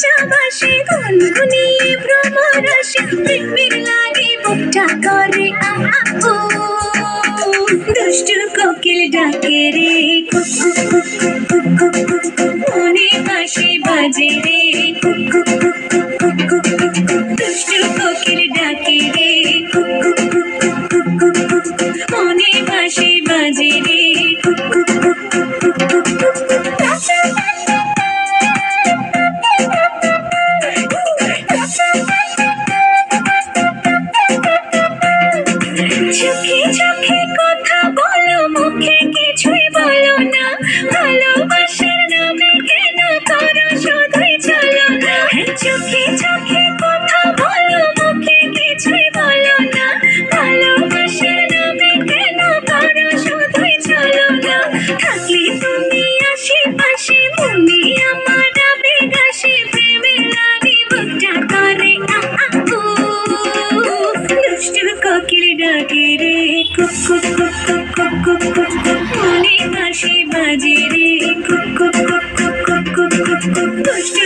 চাবাসে গুনগুনিয়ে ভ্রমরাসে প্রেমের লাগে বুকটা করে ও দুষ্টু কোকিল ডাকে রে cook cook cook cook cook cook cook মনে বাঁশি বাজে রে cook cook cook cook cook cook cook দুষ্টু কোকিল ডাকে রে cook cook cook cook cook cook cook মনে বাঁশি বাজে রে cook cook cook cook cook cook cook চোখে চোখে কথা বলো মুখে কিছুই বলো না ভালোবাসার নামে কেন করো শুধুই চলো না চোখে চোখে কথা বলো মুখে কিছুই বলো না ভালোবাসার নামে কেন করো শুধুই চলো না থাকলে তুমি আশেপাশে মনে আমার আবেগ আসে প্রেমে লাগে বুকটা করে দুষ্টু কোকিল ডাকে রে cook cook cook cook cook cook cook মনে বাঁশি বাজে রে cook cook cook cook cook cook cook দুষ্টু